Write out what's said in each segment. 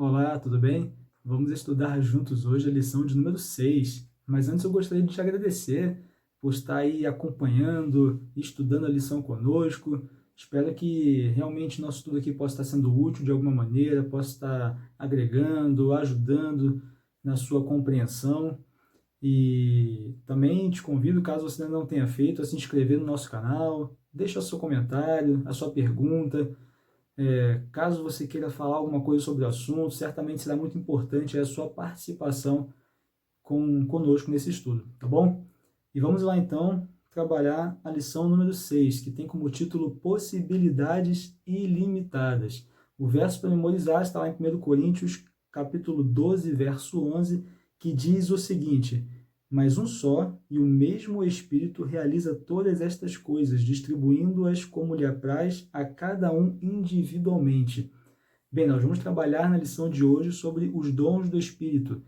Olá, tudo bem? Vamos estudar juntos hoje a lição de número 6. Mas antes eu gostaria de te agradecer por estar aí acompanhando, estudando a lição conosco. Espero que realmente nosso estudo aqui possa estar sendo útil de alguma maneira, possa estar agregando, ajudando na sua compreensão. E também te convido, caso você ainda não tenha feito, a se inscrever no nosso canal, deixa o seu comentário, a sua pergunta. Caso você queira falar alguma coisa sobre o assunto, certamente será muito importante a sua participação conosco nesse estudo, tá bom? E vamos lá então trabalhar a lição número 6, que tem como título Possibilidades Ilimitadas. O verso para memorizar está lá em 1 Coríntios, capítulo 12, verso 11, que diz o seguinte: Mas um só e o mesmo Espírito realiza todas estas coisas, distribuindo-as como lhe apraz a cada um individualmente. Bem, nós vamos trabalhar na lição de hoje sobre os dons do Espírito.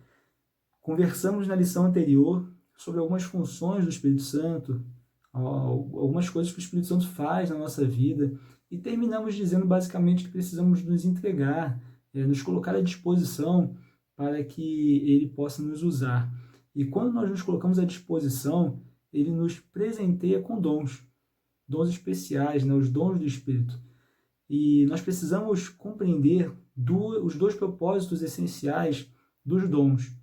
Conversamos na lição anterior sobre algumas funções do Espírito Santo, algumas coisas que o Espírito Santo faz na nossa vida, e terminamos dizendo basicamente que precisamos nos entregar, nos colocar à disposição para que ele possa nos usar. E quando nós nos colocamos à disposição, ele nos presenteia com dons, dons especiais, né, os dons do Espírito. E nós precisamos compreender os dois propósitos essenciais dos dons.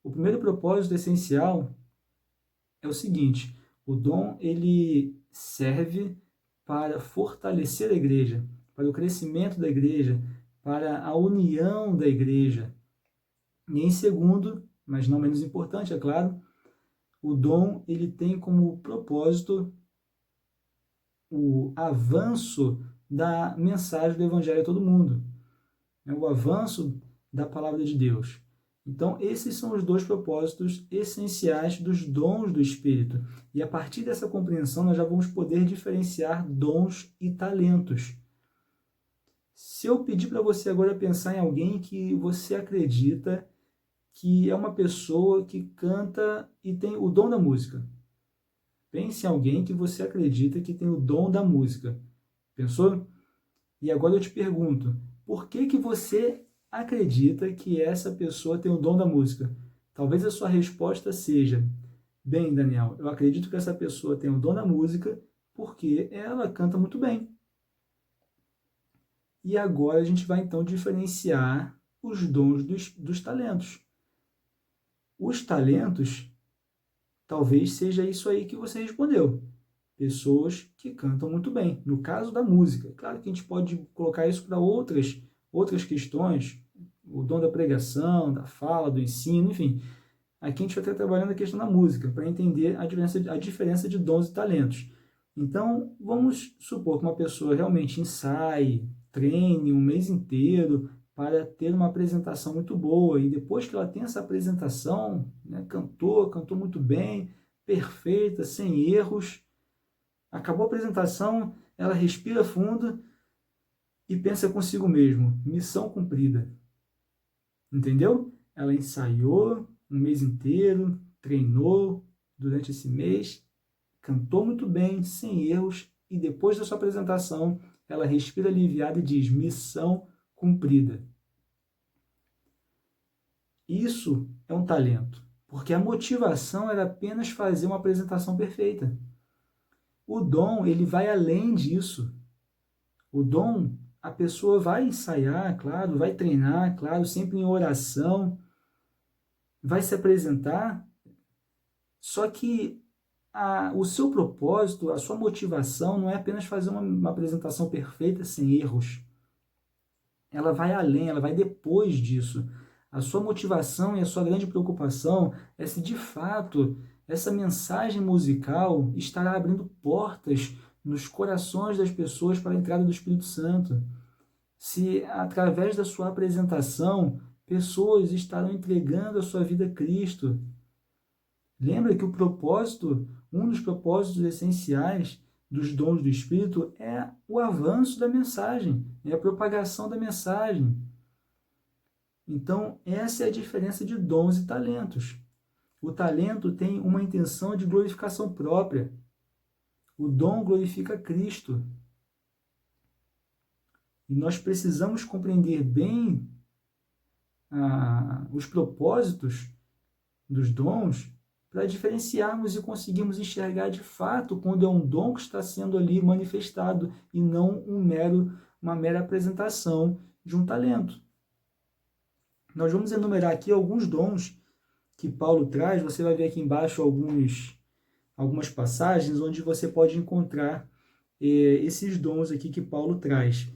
O primeiro propósito essencial é o seguinte: o dom ele serve para fortalecer a igreja, para o crescimento da igreja, para a união da igreja. E em segundo, mas não menos importante, é claro, o dom ele tem como propósito o avanço da mensagem do evangelho a todo mundo, né? O avanço da palavra de Deus. Então, esses são os dois propósitos essenciais dos dons do Espírito. E a partir dessa compreensão, nós já vamos poder diferenciar dons e talentos. Se eu pedir para você agora pensar em alguém que você acredita que é uma pessoa que canta e tem o dom da música. Pense em alguém que você acredita que tem o dom da música. Pensou? E agora eu te pergunto, por que que você acredita que essa pessoa tem o dom da música? Talvez a sua resposta seja: bem, Daniel, eu acredito que essa pessoa tem o dom da música porque ela canta muito bem. E agora a gente vai então diferenciar os dons dos talentos. Os talentos, talvez seja isso aí que você respondeu. Pessoas que cantam muito bem. No caso da música, claro que a gente pode colocar isso para outras questões, o dom da pregação, da fala, do ensino, enfim. Aqui a gente vai estar trabalhando a questão da música, para entender a diferença de dons e talentos. Então, vamos supor que uma pessoa realmente ensaie, treine um mês inteiro para ter uma apresentação muito boa, e depois que ela tem essa apresentação, né, cantou muito bem, perfeita, sem erros, acabou a apresentação, ela respira fundo e pensa consigo mesmo: missão cumprida. Entendeu? Ela ensaiou um mês inteiro, treinou durante esse mês, cantou muito bem, sem erros, e depois da sua apresentação, ela respira aliviada e diz: missão cumprida. Isso é um talento, porque a motivação era apenas fazer uma apresentação perfeita. O dom, ele vai além disso. O dom, a pessoa vai ensaiar, claro, vai treinar, claro, sempre em oração, vai se apresentar, só que o seu propósito, a sua motivação não é apenas fazer uma apresentação perfeita sem erros. Ela vai além, ela vai depois disso. A sua motivação e a sua grande preocupação é se de fato essa mensagem musical estará abrindo portas nos corações das pessoas para a entrada do Espírito Santo. Se através da sua apresentação pessoas estarão entregando a sua vida a Cristo. Lembra que um dos propósitos essenciais dos dons do Espírito é o avanço da mensagem, é a propagação da mensagem. Então, essa é a diferença de dons e talentos. O talento tem uma intenção de glorificação própria. O dom glorifica Cristo. E nós precisamos compreender bem os propósitos dos dons para diferenciarmos e conseguirmos enxergar de fato quando é um dom que está sendo ali manifestado e não uma mera apresentação de um talento. Nós vamos enumerar aqui alguns dons que Paulo traz. Você vai ver aqui embaixo algumas passagens onde você pode encontrar esses dons aqui que Paulo traz.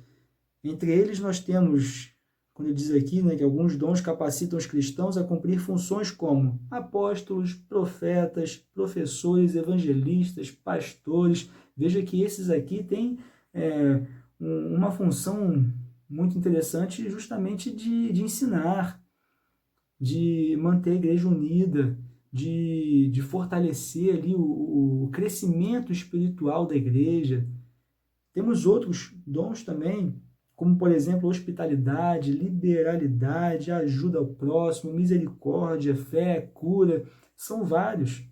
Entre eles nós temos, quando ele diz aqui, né, que alguns dons capacitam os cristãos a cumprir funções como apóstolos, profetas, professores, evangelistas, pastores. Veja que esses aqui têm uma função muito interessante justamente de ensinar, de manter a igreja unida, de fortalecer ali o crescimento espiritual da igreja. Temos outros dons também, como, por exemplo, hospitalidade, liberalidade, ajuda ao próximo, misericórdia, fé, cura. São vários.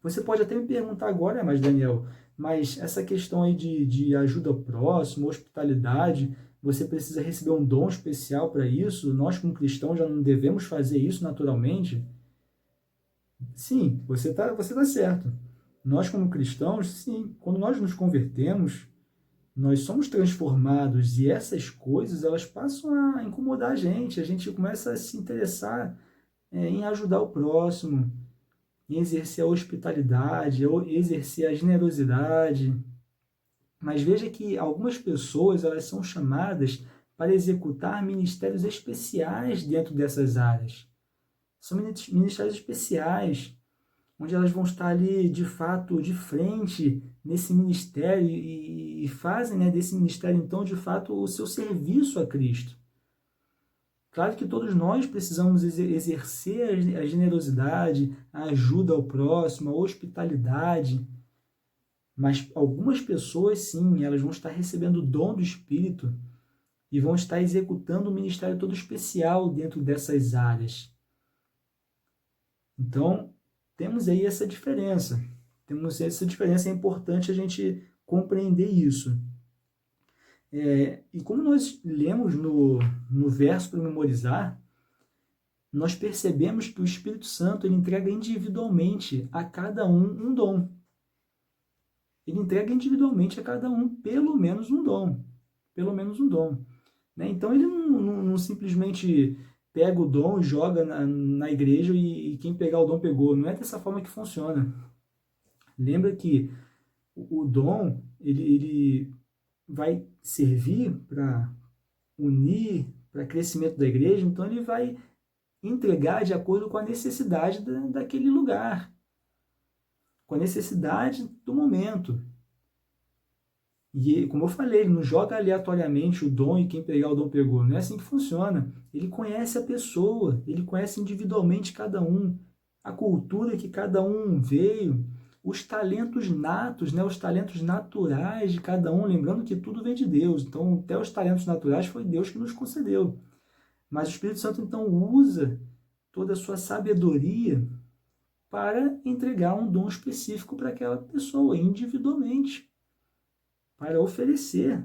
Você pode até me perguntar agora, mas Daniel, mas essa questão aí de ajuda ao próximo, hospitalidade, você precisa receber um dom especial para isso? Nós, como cristãos, já não devemos fazer isso naturalmente? Sim, você tá certo. Nós, como cristãos, sim, quando nós nos convertemos, nós somos transformados e essas coisas, elas passam a incomodar a gente começa a se interessar em ajudar o próximo, em exercer a hospitalidade, ou exercer a generosidade. Mas veja que algumas pessoas, elas são chamadas para executar ministérios especiais dentro dessas áreas. São ministérios especiais, onde elas vão estar ali, de fato, de frente nesse ministério e fazem, né, desse ministério, então, de fato, o seu serviço a Cristo. Claro que todos nós precisamos exercer a generosidade, a ajuda ao próximo, a hospitalidade, mas algumas pessoas, sim, elas vão estar recebendo o dom do Espírito e vão estar executando um ministério todo especial dentro dessas áreas. Então, temos aí essa diferença. É importante a gente compreender isso. E como nós lemos no verso para memorizar, nós percebemos que o Espírito Santo ele entrega individualmente a cada um dom. Ele entrega individualmente a cada um pelo menos um dom. Pelo menos um dom. Né? Então ele não simplesmente pega o dom, joga na igreja e quem pegar o dom pegou. Não é dessa forma que funciona. Lembra que o dom ele vai servir para unir, para crescimento da igreja, então ele vai entregar de acordo com a necessidade daquele lugar, com a necessidade do momento. E, como eu falei, ele não joga aleatoriamente o dom e quem pegar o dom pegou. Não é assim que funciona. Ele conhece a pessoa, ele conhece individualmente cada um, a cultura que cada um veio, os talentos natos, né, os talentos naturais de cada um, lembrando que tudo vem de Deus. Então, até os talentos naturais foi Deus que nos concedeu. Mas o Espírito Santo, então, usa toda a sua sabedoria para entregar um dom específico para aquela pessoa, individualmente, para oferecer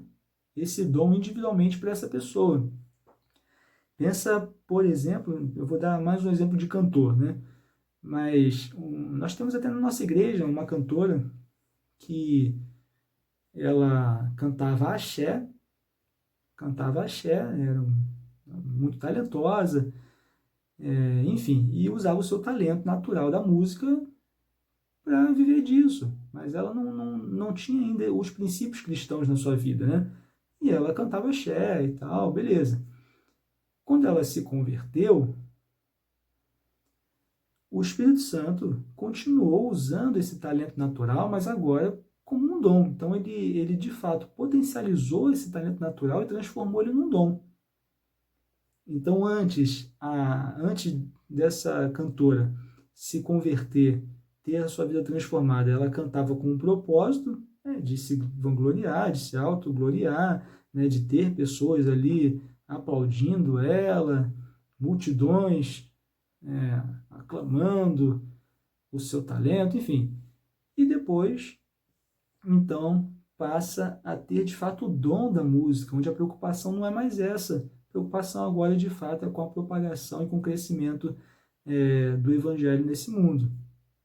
esse dom individualmente para essa pessoa. Pensa, por exemplo, eu vou dar mais um exemplo de cantor, né? Mas nós temos até na nossa igreja uma cantora que ela cantava axé, era muito talentosa, enfim, e usava o seu talento natural da música para viver disso. Mas ela não tinha ainda os princípios cristãos na sua vida, né? E ela cantava axé e tal, beleza. Quando ela se converteu, o Espírito Santo continuou usando esse talento natural, mas agora como um dom. Então ele de fato potencializou esse talento natural e transformou ele num dom. Então antes dessa cantora se converter, ter a sua vida transformada, ela cantava com um propósito, né, de se vangloriar, de se autogloriar, né, de ter pessoas ali aplaudindo ela, multidões aclamando o seu talento, enfim. E depois, então, passa a ter de fato o dom da música, onde a preocupação não é mais essa, preocupação agora, de fato, é com a propagação e com o crescimento do Evangelho nesse mundo.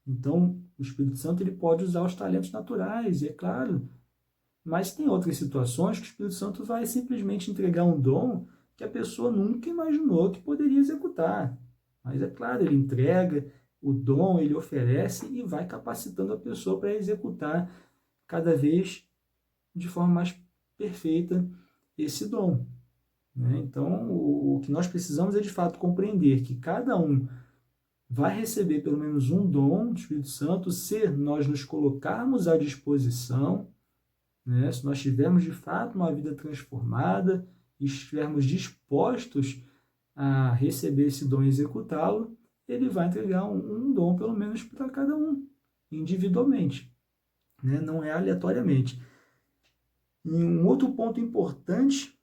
Então, o Espírito Santo ele pode usar os talentos naturais, é claro, mas tem outras situações que o Espírito Santo vai simplesmente entregar um dom que a pessoa nunca imaginou que poderia executar. Mas é claro, ele entrega o dom, ele oferece e vai capacitando a pessoa para executar cada vez de forma mais perfeita esse dom. Né? Então, o que nós precisamos é de fato compreender que cada um vai receber pelo menos um dom do Espírito Santo se nós nos colocarmos à disposição, né? Se nós tivermos de fato uma vida transformada e estivermos dispostos a receber esse dom e executá-lo, ele vai entregar um dom pelo menos para cada um, individualmente, né? Não é aleatoriamente. E um outro ponto importante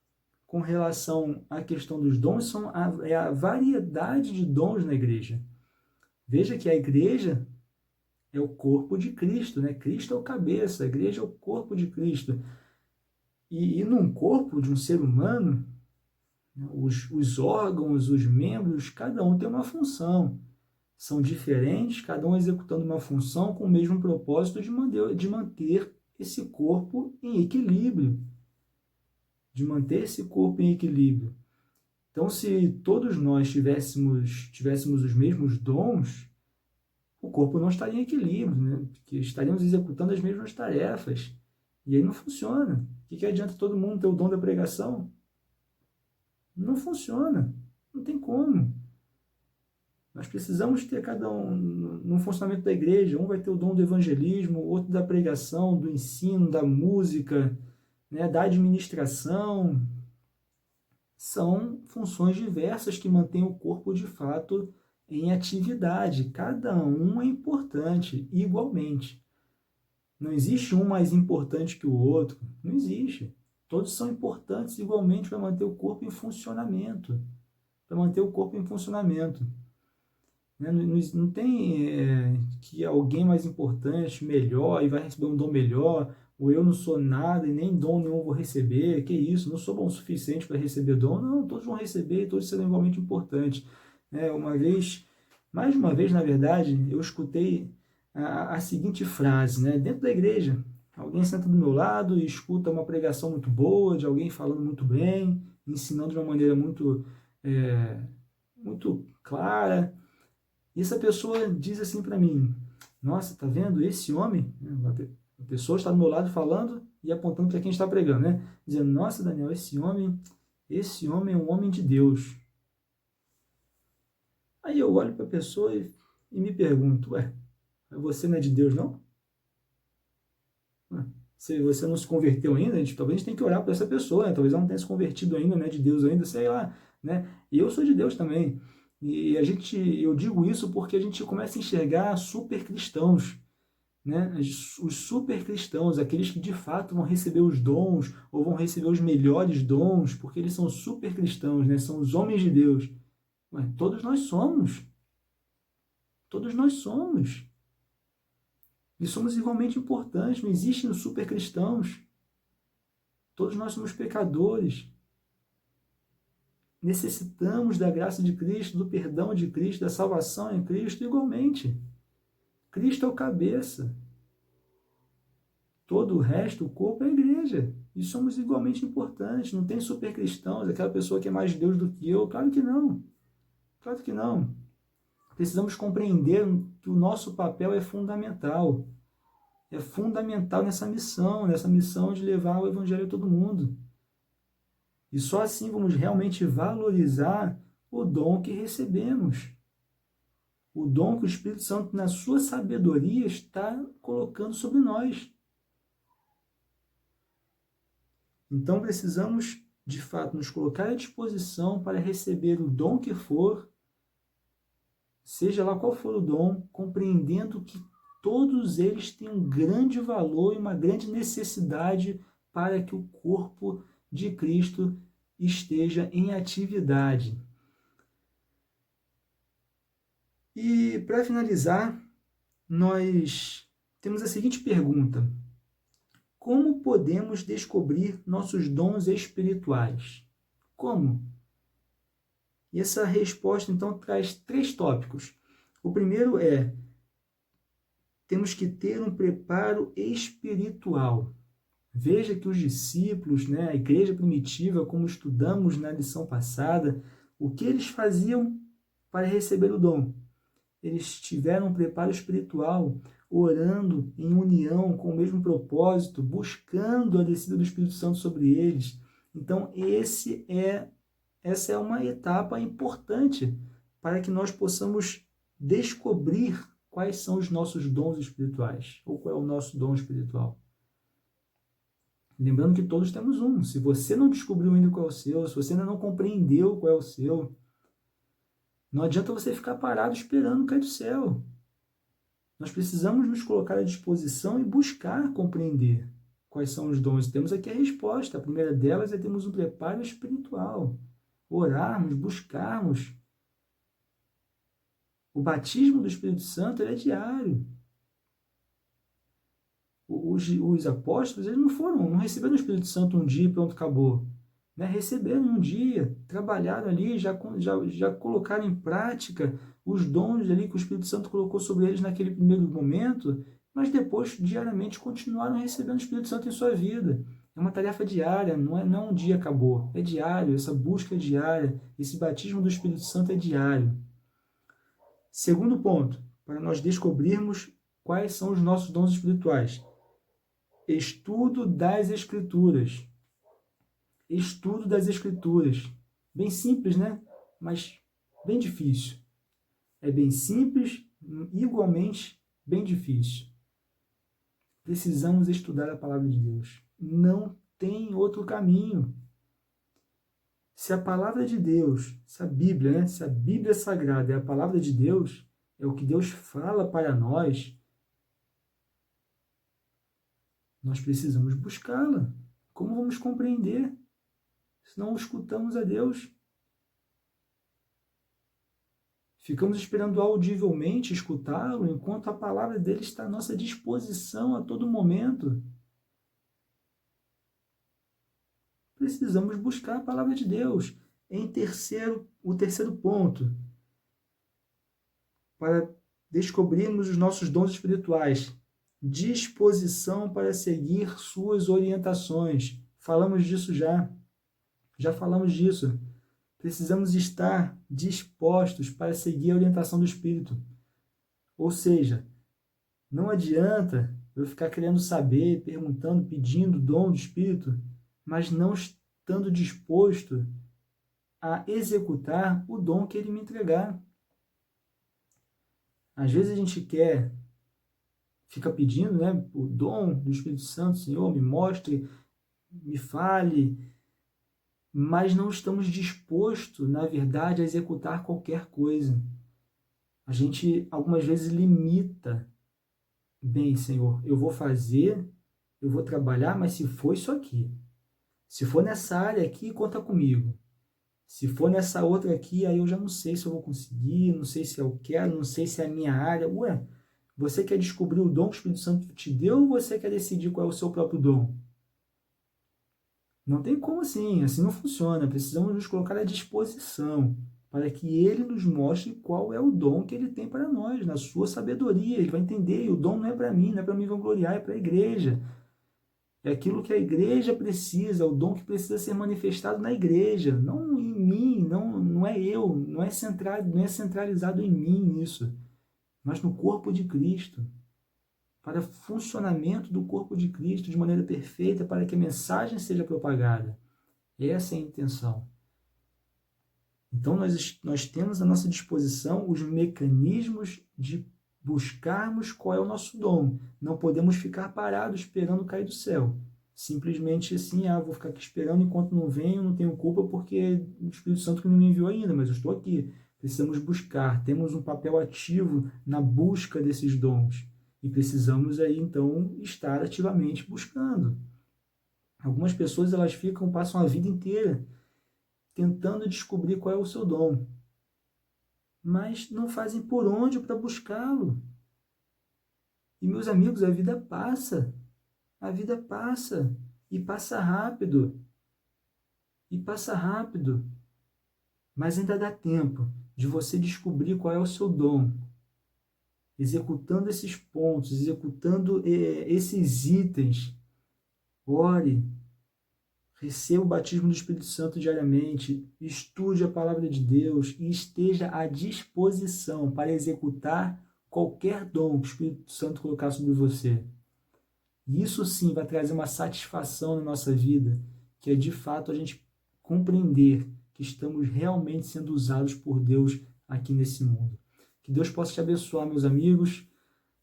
com relação à questão dos dons é a variedade de dons na igreja. Veja que a igreja é o corpo de Cristo, né? Cristo é o cabeça, a igreja é o corpo de Cristo. E num corpo de um ser humano, né, os órgãos, os membros, cada um tem uma função. São diferentes, cada um executando uma função com o mesmo propósito de manter esse corpo em equilíbrio. De manter esse corpo em equilíbrio. Então, se todos nós tivéssemos os mesmos dons, o corpo não estaria em equilíbrio, né? Porque estaríamos executando as mesmas tarefas. E aí não funciona. O que adianta todo mundo ter o dom da pregação? Não funciona. Não tem como. Nós precisamos ter cada um no funcionamento da igreja. Um vai ter o dom do evangelismo, outro da pregação, do ensino, da música, né, da administração. São funções diversas que mantêm o corpo de fato em atividade. Cada um é importante igualmente. Não existe um mais importante que o outro. Não existe. Todos são importantes igualmente para manter o corpo em funcionamento. Para manter o corpo em funcionamento. Não tem que alguém mais importante, melhor, e vai receber um dom melhor, ou eu não sou nada e nem dom nenhum vou receber. Que isso? Não sou bom o suficiente para receber dom. Não, todos vão receber e todos serão igualmente importantes. Mais de uma vez, na verdade, eu escutei a seguinte frase, né? Dentro da igreja, alguém senta do meu lado e escuta uma pregação muito boa, de alguém falando muito bem, ensinando de uma maneira muito clara. E essa pessoa diz assim para mim: nossa, tá vendo esse homem? A pessoa está do meu lado falando e apontando para quem está pregando, né? Dizendo: nossa, Daniel, esse homem é um homem de Deus. Aí eu olho para a pessoa e me pergunto: ué, você não é de Deus, não? Se você não se converteu ainda, talvez a gente tenha que orar por essa pessoa, né? Talvez ela não tenha se convertido ainda, né? De Deus ainda, sei lá, né? E eu sou de Deus também. E eu digo isso porque a gente começa a enxergar super cristãos, né? Os super cristãos, aqueles que de fato vão receber os dons ou vão receber os melhores dons, porque eles são super cristãos, né? São os homens de Deus. Ué, todos nós somos. Todos nós somos. E somos igualmente importantes, não existem os super cristãos. Todos nós somos pecadores. Necessitamos da graça de Cristo, do perdão de Cristo, da salvação em Cristo igualmente. Cristo é o cabeça. Todo o resto, o corpo, é a igreja. E somos igualmente importantes. Não tem super cristãos, aquela pessoa que é mais de Deus do que eu. Claro que não. Claro que não. Precisamos compreender que o nosso papel é fundamental. É fundamental nessa missão de levar o evangelho a todo mundo. E só assim vamos realmente valorizar o dom que recebemos. O dom que o Espírito Santo, na sua sabedoria, está colocando sobre nós. Então precisamos, de fato, nos colocar à disposição para receber o dom que for, seja lá qual for o dom, compreendendo que todos eles têm um grande valor e uma grande necessidade para que o corpo de Cristo esteja em atividade. E para finalizar, nós temos a seguinte pergunta: como podemos descobrir nossos dons espirituais? Como? E essa resposta, então, traz 3 tópicos. O primeiro é: temos que ter um preparo espiritual. Veja que os discípulos, né, a igreja primitiva, como estudamos na lição passada, o que eles faziam para receber o dom? Eles tiveram um preparo espiritual, orando em união com o mesmo propósito, buscando a descida do Espírito Santo sobre eles. Então, essa é uma etapa importante para que nós possamos descobrir quais são os nossos dons espirituais, ou qual é o nosso dom espiritual. Lembrando que todos temos um. Se você não descobriu ainda qual é o seu, se você ainda não compreendeu qual é o seu, não adianta você ficar parado esperando cair do céu. Nós precisamos nos colocar à disposição e buscar compreender quais são os dons. Temos aqui a resposta. A primeira delas é termos um preparo espiritual. Orarmos, buscarmos. O batismo do Espírito Santo é diário. Os apóstolos, eles não receberam o Espírito Santo um dia e pronto, acabou. Né? Receberam um dia, trabalharam ali, já colocaram em prática os dons ali que o Espírito Santo colocou sobre eles naquele primeiro momento, mas depois, diariamente, continuaram recebendo o Espírito Santo em sua vida. É uma tarefa diária, não um dia acabou, é diário, essa busca é diária, esse batismo do Espírito Santo é diário. Segundo ponto, para nós descobrirmos quais são os nossos dons espirituais. Estudo das Escrituras. Estudo das Escrituras. Bem simples, né? Mas bem difícil. É bem simples, igualmente bem difícil. Precisamos estudar a palavra de Deus. Não tem outro caminho. Se a palavra de Deus, se a Bíblia, né? Se a Bíblia Sagrada é a palavra de Deus, é o que Deus fala para nós, nós precisamos buscá-la. Como vamos compreender se não escutamos a Deus? Ficamos esperando audivelmente escutá-lo, enquanto a palavra dele está à nossa disposição a todo momento. Precisamos buscar a palavra de Deus. O terceiro ponto, para descobrirmos os nossos dons espirituais, disposição para seguir suas orientações. Falamos disso já falamos disso. Precisamos estar dispostos para seguir a orientação do Espírito. Ou seja, não adianta eu ficar querendo saber, perguntando, pedindo o dom do Espírito, mas não estando disposto a executar o dom que ele me entregar. Às vezes a gente fica pedindo, né, o dom do Espírito Santo, Senhor, me mostre, me fale, mas não estamos dispostos, na verdade, a executar qualquer coisa. A gente, algumas vezes, limita. Bem, Senhor, eu vou fazer, eu vou trabalhar, mas se for isso aqui, se for nessa área aqui, conta comigo. Se for nessa outra aqui, aí eu já não sei se eu vou conseguir, não sei se eu quero, não sei se é a minha área. Ué, você quer descobrir o dom que o Espírito Santo te deu ou você quer decidir qual é o seu próprio dom? Não tem como assim não funciona. Precisamos nos colocar à disposição para que ele nos mostre qual é o dom que ele tem para nós, na sua sabedoria. Ele vai entender, o dom não é para mim, não é para me vangloriar, é para a igreja. É aquilo que a igreja precisa, é o dom que precisa ser manifestado na igreja, não em mim, não é eu, não é centralizado em mim isso, mas no corpo de Cristo, para funcionamento do corpo de Cristo de maneira perfeita, para que a mensagem seja propagada. Essa é a intenção. Então nós temos à nossa disposição os mecanismos de buscarmos qual é o nosso dom. Não podemos ficar parados esperando cair do céu. Simplesmente assim, vou ficar aqui esperando enquanto não venho, não tenho culpa porque o Espírito Santo que não me enviou ainda, mas eu estou aqui. Precisamos buscar, temos um papel ativo na busca desses dons. E precisamos aí, então, estar ativamente buscando. Algumas pessoas, passam a vida inteira tentando descobrir qual é o seu dom, mas não fazem por onde para buscá-lo. E, meus amigos, a vida passa, e passa rápido, Mas ainda dá tempo de você descobrir qual é o seu dom. Executando esses pontos, executando esses itens, ore, receba o batismo do Espírito Santo diariamente, estude a palavra de Deus e esteja à disposição para executar qualquer dom que o Espírito Santo colocar sobre você. E isso sim vai trazer uma satisfação na nossa vida, que é de fato a gente compreender que estamos realmente sendo usados por Deus aqui nesse mundo. Que Deus possa te abençoar, meus amigos.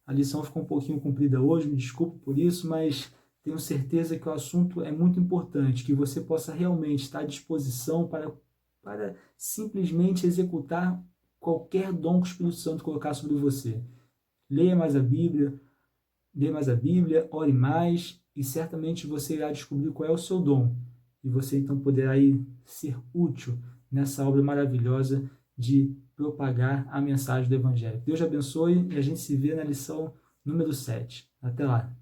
A lição ficou um pouquinho comprida hoje, me desculpe por isso, mas tenho certeza que o assunto é muito importante, que você possa realmente estar à disposição para simplesmente executar qualquer dom que o Espírito Santo colocar sobre você. Leia mais a Bíblia, ore mais e certamente você irá descobrir qual é o seu dom. E você então poderá ser útil nessa obra maravilhosa de propagar a mensagem do Evangelho. Deus te abençoe e a gente se vê na lição número 7. Até lá!